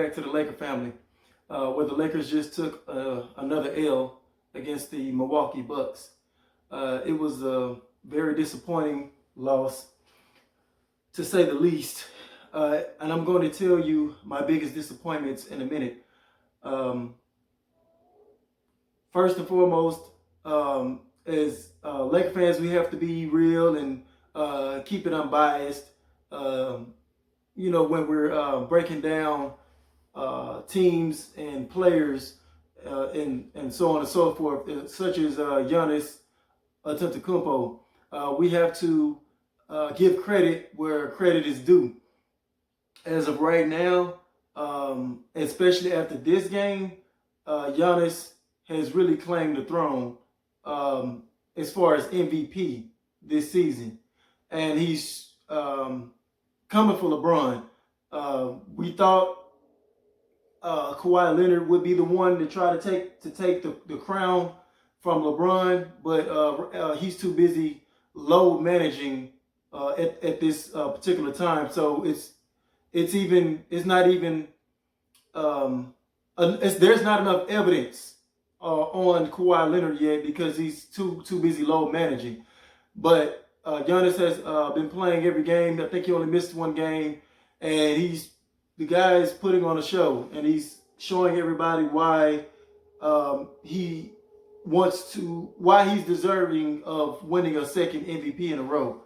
back to the Laker family, where the Lakers just took another L against the Milwaukee Bucks. It was a very disappointing loss, to say the least. And I'm going to tell you my biggest disappointments in a minute. First and foremost, as Laker fans, we have to be real and keep it unbiased. When we're breaking down teams and players and so on and so forth, such as Giannis Antetokounmpo, we have to give credit where credit is due. As of right now, especially after this game, Giannis has really claimed the throne as far as MVP this season. And he's coming for LeBron. We thought Kawhi Leonard would be the one to try to take the crown from LeBron, but he's too busy load managing at this particular time. So there's not enough evidence on Kawhi Leonard yet because he's too busy load managing. But Giannis has been playing every game. I think he only missed one game, and the guy is putting on a show, and he's showing everybody why why he's deserving of winning a second MVP in a row.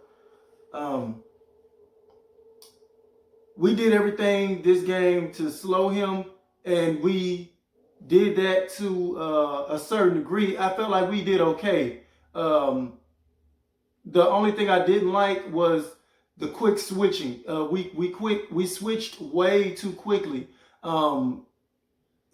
We did everything this game to slow him, and we did that to a certain degree. I felt like we did okay. The only thing I didn't like was the quick switching. We switched way too quickly, and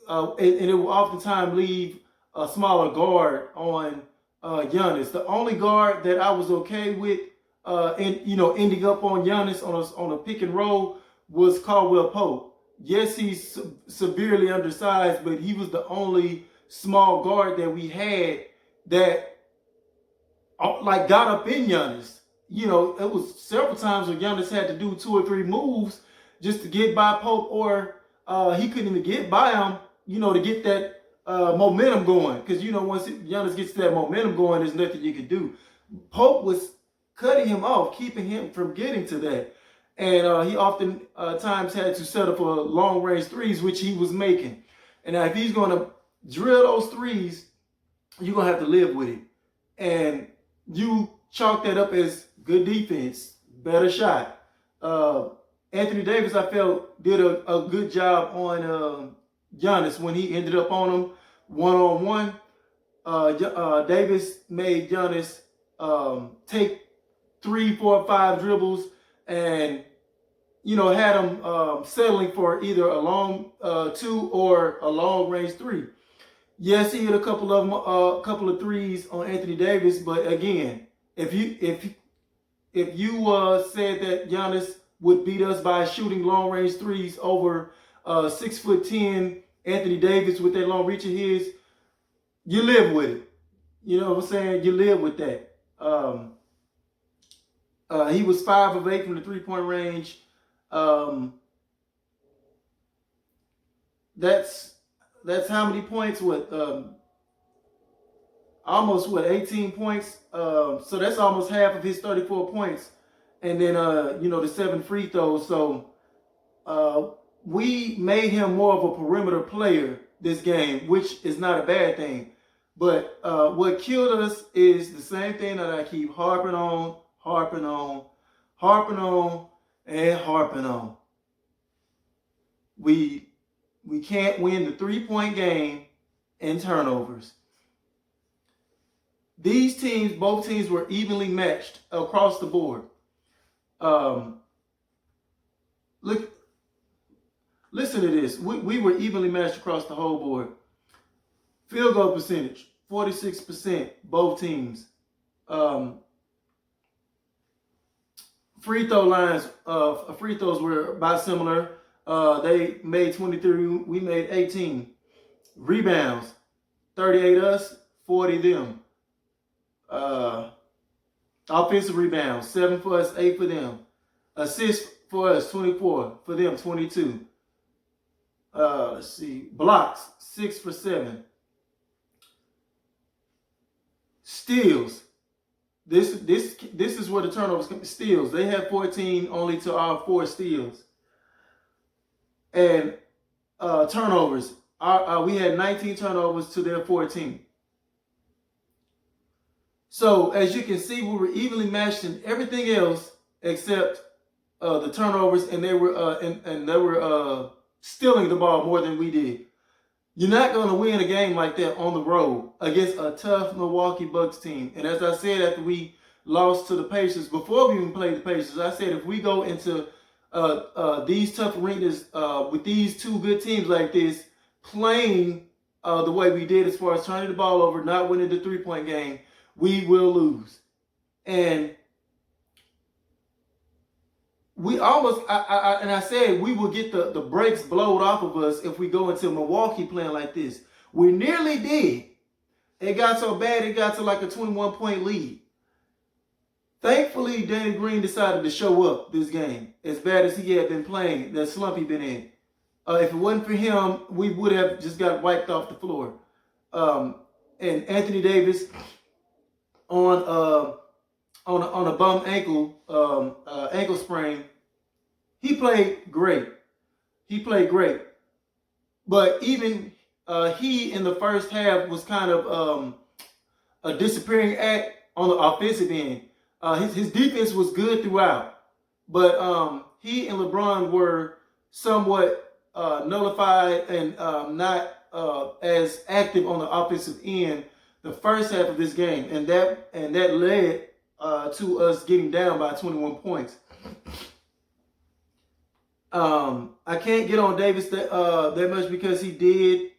it will oftentimes leave a smaller guard on Giannis. The only guard that I was okay with, ending up on Giannis on a pick and roll was Caldwell Pope. Yes, he's severely undersized, but he was the only small guard that we had that got up in Giannis. It was several times where Giannis had to do 2 or 3 moves just to get by Pope, or he couldn't even get by him, to get that momentum going. Because, once Giannis gets that momentum going, there's nothing you can do. Pope was cutting him off, keeping him from getting to that. And he often times had to settle for long-range threes, which he was making. And now if he's going to drill those threes, you're going to have to live with it. And you chalk that up as good defense, better shot. Anthony Davis, I felt, did a good job on Giannis when he ended up on him one-on-one. Davis made Giannis take 3, 4, 5 dribbles and had him settling for either a long 2 or a long range 3. Yes, he hit a couple of threes on Anthony Davis, but again, if you said that Giannis would beat us by shooting long range threes over 6'10" Anthony Davis with that long reach of his, you live with it. You know what I'm saying? You live with that. He was 5 of 8 from the 3-point range. That's how many points? Almost 18 points. So that's almost half of his 34 points. And then the 7 free throws. So we made him more of a perimeter player this game, which is not a bad thing. But what killed us is the same thing that I keep harping on. We can't win the 3-point game in turnovers. Both teams were evenly matched across the board. Listen to this. We were evenly matched across the whole board. Field goal percentage, 46%, both teams. Free throw lines, free throws were about similar. They made 23, we made 18. Rebounds, 38 us, 40 them. Offensive rebounds, 7 for us, 8 for them. Assists for us, 24. For them, 22. let's see, blocks 6 for 7, steals. This is where the turnovers come. Steals. They had 14 only to our 4 steals, and turnovers. We had 19 turnovers to their 14. So as you can see, we were evenly matched in everything else except the turnovers, and they were stealing the ball more than we did. You're not going to win a game like that on the road against a tough Milwaukee Bucks team. And as I said after we lost to the Pacers, before we even played the Pacers, I said if we go into these tough arenas with these two good teams like this, playing the way we did as far as turning the ball over, not winning the three-point game, we will lose. And we almost, I said we will get the brakes blowed off of us if we go into Milwaukee playing like this. We nearly did. It got so bad, it got to like a 21-point lead. Thankfully, Danny Green decided to show up this game, as bad as he had been playing, that slump he'd been in. If it wasn't for him, we would have just got wiped off the floor. And Anthony Davis on a bum ankle sprain, he played great. But even he in the first half was kind of a disappearing act on the offensive end. His defense was good throughout, but he and LeBron were somewhat nullified and not as active on the offensive end the first half of this game, and that led to us getting down by 21 points. I can't get on Davis that much because he did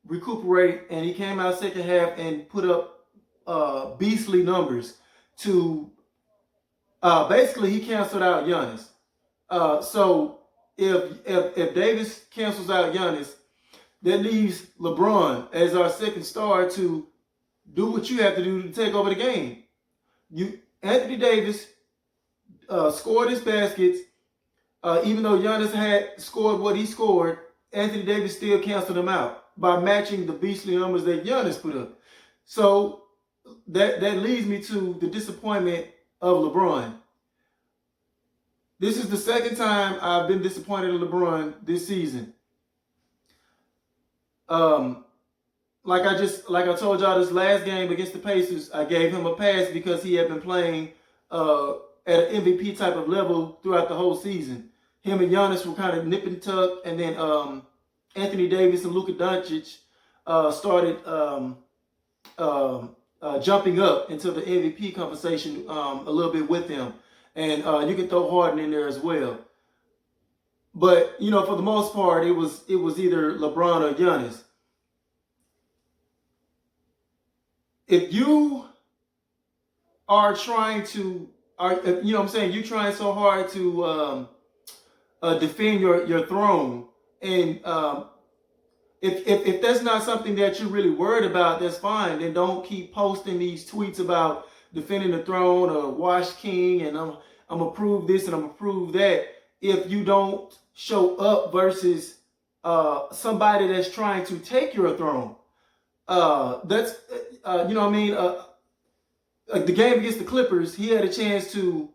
recuperate and he came out second half and put up beastly numbers to basically he canceled out Giannis. So if Davis cancels out Giannis, that leaves LeBron as our second star to do what you have to do to take over the game. Anthony Davis scored his baskets. Even though Giannis had scored what he scored, Anthony Davis still canceled him out by matching the beastly numbers that Giannis put up. So that leads me to the disappointment of LeBron. This is the second time I've been disappointed in LeBron this season. Like I told y'all, this last game against the Pacers, I gave him a pass because he had been playing at an MVP type of level throughout the whole season. Him and Giannis were kind of nip and tuck, and then Anthony Davis and Luka Doncic started jumping up into the MVP conversation a little bit with him. And you can throw Harden in there as well. But, for the most part, it was either LeBron or Giannis. If you are trying to, you're trying so hard to defend your throne, and if that's not something that you're really worried about, that's fine. Then don't keep posting these tweets about defending the throne or wash king and I'm gonna prove this and I'm gonna prove that. If you don't show up versus somebody that's trying to take your throne, that's the game against the Clippers, he had a chance to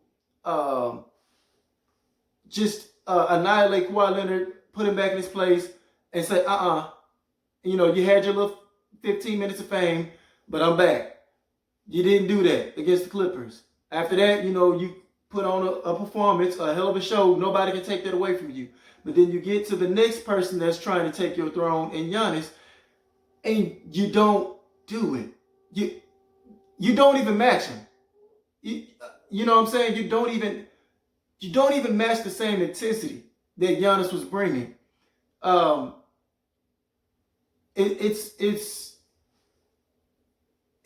just annihilate Kawhi Leonard, put him back in his place, and say, you had your little 15 minutes of fame, but I'm back. You didn't do that against the Clippers. After that, you put on a performance, a hell of a show. Nobody can take that away from you. But then you get to the next person that's trying to take your throne, in Giannis, and you don't do it. You don't even match him. You know what I'm saying? You don't even match the same intensity that Giannis was bringing.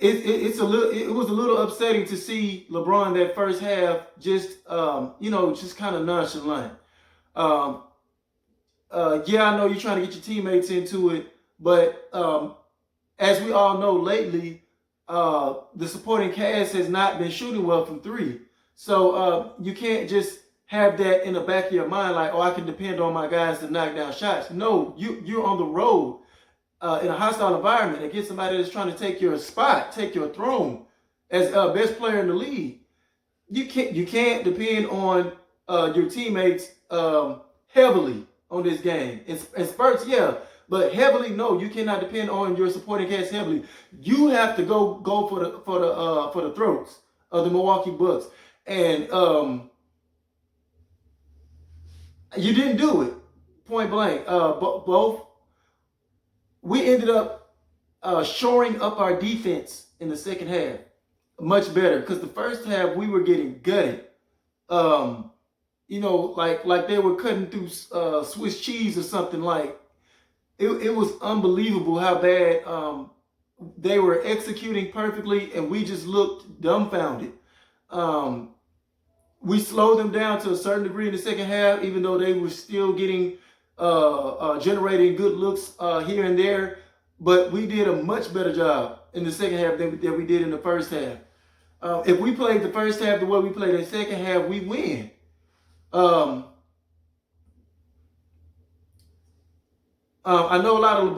It was a little upsetting to see LeBron that first half just kind of nonchalant. I know you're trying to get your teammates into it, but as we all know lately, the supporting cast has not been shooting well from three. So you can't just have that in the back of your mind, like, oh, I can depend on my guys to knock down shots. No, you're on the road in a hostile environment against somebody that's trying to take your spot, take your throne as best player in the league. You can't depend on your teammates heavily on this game. In spurts, yeah, but heavily, no. You cannot depend on your supporting cast heavily. You have to go for the throats of the Milwaukee Bucks, and you didn't do it. Point blank. Both we ended up shoring up our defense in the second half much better, because the first half we were getting gutted. Like they were cutting through Swiss cheese or something. Like it was unbelievable how bad they were executing perfectly, and we just looked dumbfounded. We slowed them down to a certain degree in the second half, even though they were still getting generating good looks here and there. But we did a much better job in the second half than we did in the first half. If we played the first half the way we played the second half, we win. I know a lot of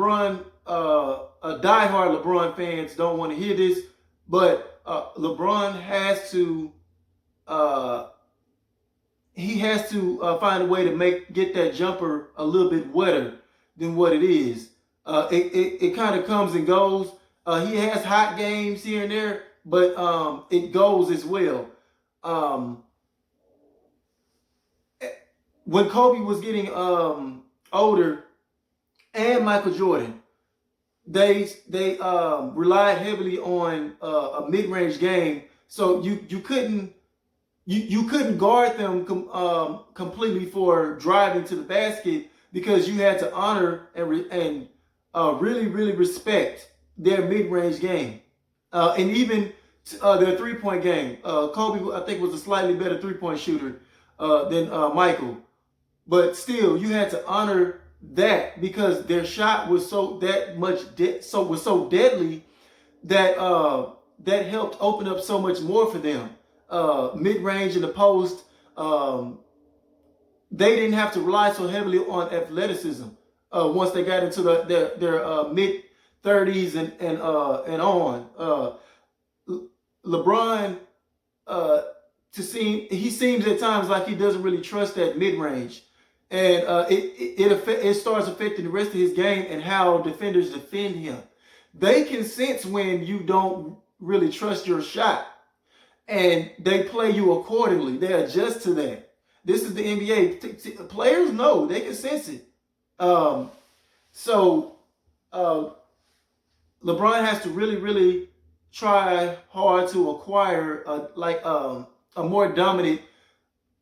diehard LeBron fans don't want to hear this, but LeBron has to find a way to get that jumper a little bit wetter than what it is. It kind of comes and goes. He has hot games here and there, but it goes as well. When Kobe was getting older, and Michael Jordan, they relied heavily on a mid-range game, so you couldn't guard them completely for driving to the basket, because you had to honor and really respect their mid-range game, and even their three-point game. Kobe, I think, was a slightly better three-point shooter than Michael, but still, you had to honor that, because their shot was so deadly that that helped open up so much more for them. Mid-range in the post, they didn't have to rely so heavily on athleticism once they got into their mid 30s and on. LeBron, he seems at times like he doesn't really trust that mid-range. And it starts affecting the rest of his game and how defenders defend him. They can sense when you don't really trust your shot, and they play you accordingly. They adjust to that. This is the NBA. Players know, they can sense it. So LeBron has to really try hard to acquire a more dominant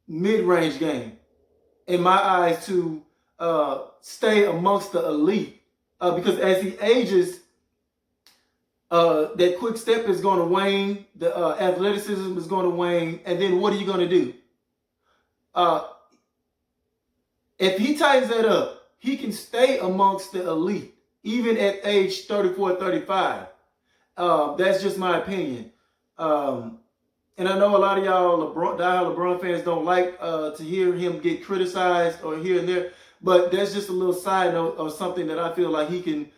mid-range game, in my eyes, to stay amongst the elite. Because as he ages, that quick step is going to wane, the athleticism is going to wane, and then what are you going to do? If he tightens that up, he can stay amongst the elite, even at age 34, 35. That's just my opinion. And I know a lot of y'all diehard LeBron fans don't like to hear him get criticized or here and there, but that's just a little side note of something that I feel like he can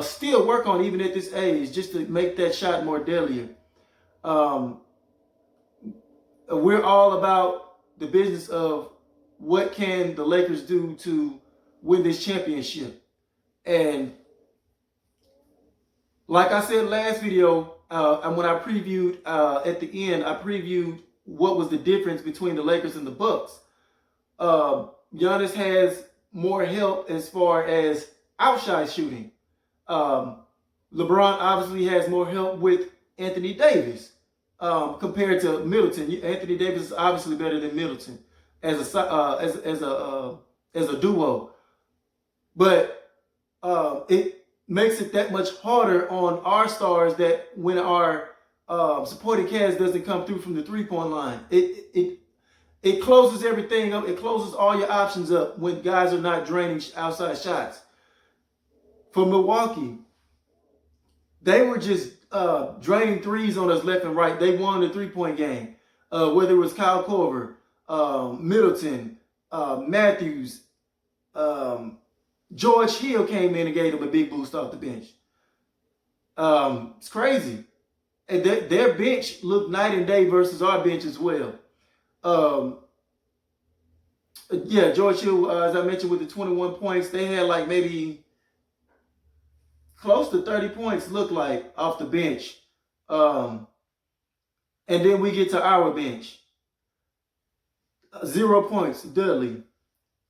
still work on even at this age, just to make that shot more deadlier. We're all about the business of what can the Lakers do to win this championship. And like I said last video, and when I previewed at the end, I previewed what was the difference between the Lakers and the Bucks. Giannis has more help as far as outside shooting. LeBron obviously has more help with Anthony Davis compared to Middleton. Anthony Davis is obviously better than Middleton as a duo, but it makes it that much harder on our stars that when our supporting cast doesn't come through from the three-point line. It closes everything up. It closes all your options up when guys are not draining outside shots. For Milwaukee, they were just draining threes on us left and right. They won the three-point game, whether it was Kyle Korver, Middleton, Matthews, George Hill came in and gave them a big boost off the bench. It's crazy. And their bench looked night and day versus our bench as well. Yeah, George Hill, as I mentioned, with the 21 points, they had like maybe close to 30 points, look like, off the bench. And then we get to our bench. 0 points, Dudley.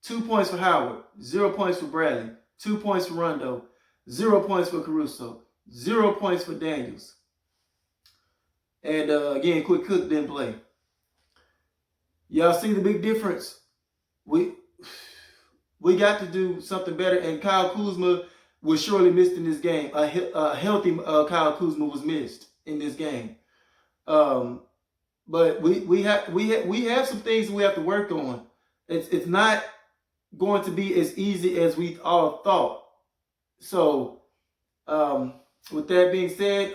2 points for Howard. 0 points for Bradley. 2 points for Rondo. 0 points for Caruso. 0 points for Daniels. And again, Quick Cook didn't play. Y'all see the big difference? We got to do something better. And Kyle Kuzma was surely missed in this game. A healthy Kyle Kuzma was missed in this game. But we have some things we have to work on. It's not going to be as easy as we all thought. So with that being said,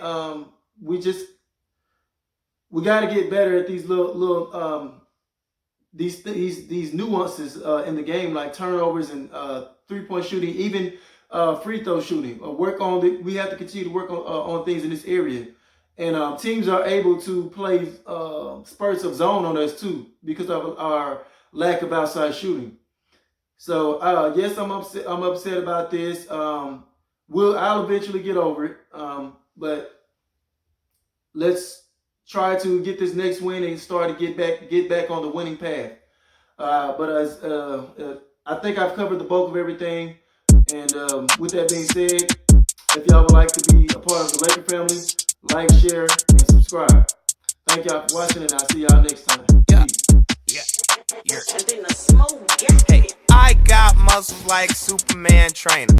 we got to get better at these little these nuances in the game, like turnovers and 3-point shooting, even free throw shooting. We have to continue to work on things in this area. And teams are able to play spurts of zone on us too because of our lack of outside shooting. So yes, I'm upset about this. I'll eventually get over it. But let's try to get this next win and start to get back on the winning path. But I think I've covered the bulk of everything. And with that being said, if y'all would like to be a part of the Laker family, like, share, and subscribe. Thank y'all for watching, and I'll see y'all next time. Hey, I got muscles like Superman trainer.